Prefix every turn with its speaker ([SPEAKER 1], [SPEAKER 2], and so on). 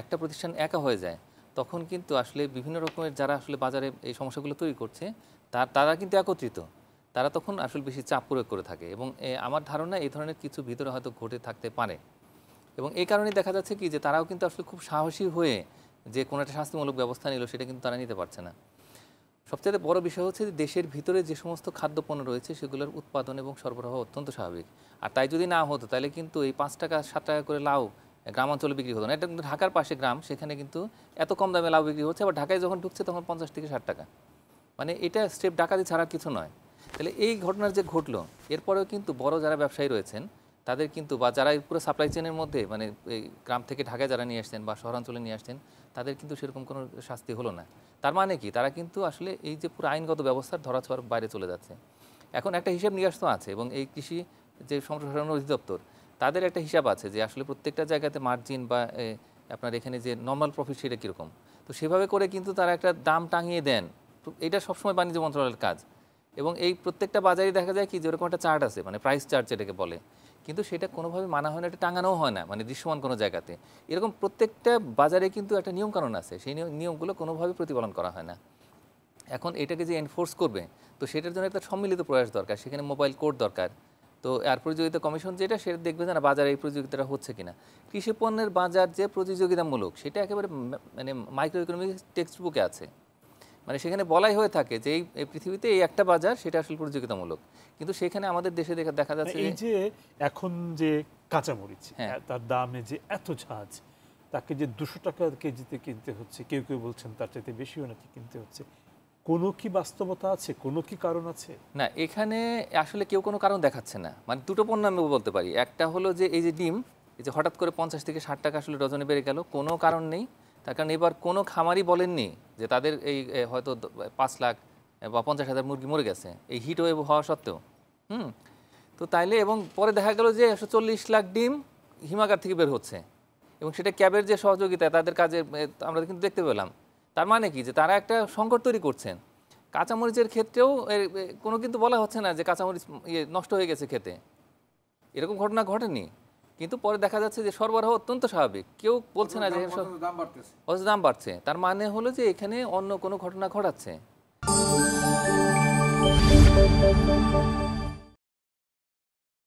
[SPEAKER 1] একটা প্রতিষ্ঠান একা হয়ে যায়, তখন কিন্তু আসলে বিভিন্ন রকমের যারা আসলে বাজারে এই সমস্যাগুলো তৈরি করছে তারা কিন্তু একত্রিত, তারা তখন আসলে বেশি চাপ প্রয়োগ করে থাকে। এবং আমার ধারণা এই ধরনের কিছু ভিতরে হয়তো ঘটে থাকতে পারে। এবং এই কারণেই দেখা যাচ্ছে কি যে তারাও কিন্তু আসলে খুব সাহসী হয়ে যে কোনো একটা শাস্তিমূলক ব্যবস্থা নিল সেটা কিন্তু তারা নিতে পারছে না। সবচেয়ে বড় বিষয় হচ্ছে যে দেশের ভিতরে যে সমস্ত খাদ্যপণ্য রয়েছে সেগুলোর উৎপাদন এবং সরবরাহ অত্যন্ত স্বাভাবিক। আর তাই যদি না হতো তাহলে কিন্তু এই 5 টাকা 7 টাকা করে লাউ গ্রামাঞ্চলে বিক্রি হতো না। এটা কিন্তু ঢাকার পাশে গ্রাম, সেখানে কিন্তু এত কম দামে লাউ বিক্রি হচ্ছে, আবার ঢাকায় যখন ঢুকছে তখন 50 থেকে 60 টাকা। মানে এটা স্টেপ ডাকাতি ছাড়া কিছু নয়। তাহলে এই ঘটনার যে ঘটলো, এরপরেও কিন্তু বড় যারা ব্যবসায়ী রয়েছেন তাদের কিন্তু, বা যারা পুরো সাপ্লাই চেনের মধ্যে মানে এই গ্রাম থেকে ঢাকায় যারা নিয়ে আসছেন বা শহরাঞ্চলে নিয়ে আসছেন, তাদের কিন্তু সেরকম কোনো শাস্তি হলো না। তার মানে কি, তারা কিন্তু আসলে এই যে পুরো আইনগত ব্যবস্থার ধরাছোঁয়ার বাইরে চলে যাচ্ছে। এখন একটা হিসাব নিকাশ তো আছে, এবং এই কৃষি যে সম্প্রসারণ অধিদপ্তর, তাদের একটা হিসাব আছে যে আসলে প্রত্যেকটা জায়গাতে মার্জিন বা আপনার এখানে যে নর্মাল প্রফিট সেটা কীরকম। তো সেভাবে করে কিন্তু তারা একটা দাম টাঙিয়ে দেন। এটা সবসময় বাণিজ্য মন্ত্রণালয়ের কাজ। এবং এই প্রত্যেকটা বাজারে দেখা যায় কি যে ওরকম একটা চার্ট আছে, মানে প্রাইস চার্ট যেটাকে বলে, কিন্তু সেটা কোনোভাবে মানা হয় না, এটা টাঙানোও হয় না মানে দৃশ্যমান কোনো জায়গাতে। এরকম প্রত্যেকটা বাজারে কিন্তু একটা নিয়মকানুন আছে, সেই নিয়মগুলো কোনোভাবে প্রতিপালন করা হয় না। এখন এটাকে যে এনফোর্স করবে, তো সেটার জন্য একটা সম্মিলিত প্রয়াস দরকার, সেখানে মোবাইল কোড দরকার। তো আর প্রতিযোগিতা কমিশন যেটা, সেটা দেখবে যে না বাজারে এই প্রতিযোগিতাটা হচ্ছে কিনা। কৃষি পণ্যের বাজার যে প্রতিযোগিতামূলক, সেটা একেবারে মানে মাইক্রো ইকোনমিক্স টেক্সট বুকে আছে। মানে সেখানে বলাই হয়ে থাকে যে এই পৃথিবীতে এই একটা বাজার, সেটা আসলে প্রতিযোগিতামূলক। কিন্তু সেখানে আমাদের দেশে দেখা যাচ্ছে
[SPEAKER 2] এই যে এখন যে কাঁচামরিচ তার দামে যে এত ঝাঁজ, তাকে যে 200 টাকা কেজিতে কিনতে হচ্ছে, কেউ কেউ বলছেন তার চাইতে বেশিও নাকি কিনতে হচ্ছে, কোনো কি বাস্তবতা আছে, কোনো কি কারণ আছে?
[SPEAKER 1] না, এখানে আসলে কেউ কোনো কারণ দেখাচ্ছে না। মানে দুটো পণ্য আমি বলতে পারি। একটা হলো যে এই যে ডিম, এই যে হঠাৎ করে 50 থেকে 60 টাকা আসলে ডজনে বেড়ে গেল, কোনো কারণ নেই। তার কারণ এবার কোনো খামারই বলেননি যে তাদের এই হয়তো 5 লাখ বা 50,000 মুরগি মরে গেছে এই হিট ওয়েভ হওয়া সত্ত্বেও। তো তাইলে, এবং পরে দেখা গেল যে 140 লাখ ডিম হিমাগার থেকে বের হচ্ছে, এবং সেটা ক্যাবের যে সহযোগিতা তাদের কাজে আমরা কিন্তু দেখতে পেলাম। তার মানে কি, যে তারা একটা সংকট তৈরি করছেন। কাঁচামরিচের ক্ষেত্রেও কোনো কিন্তু বলা হচ্ছে না যে কাঁচামরিচ নষ্ট হয়ে গেছে খেতে, এরকম ঘটনা ঘটেনি। কিন্তু পরে দেখা যাচ্ছে যে সরবরাহ অত্যন্ত স্বাভাবিক, কেউ বলছে না যে দাম বাড়ছে। তার মানে হলো যে এখানে অন্য কোনো ঘটনা ঘটাচ্ছে।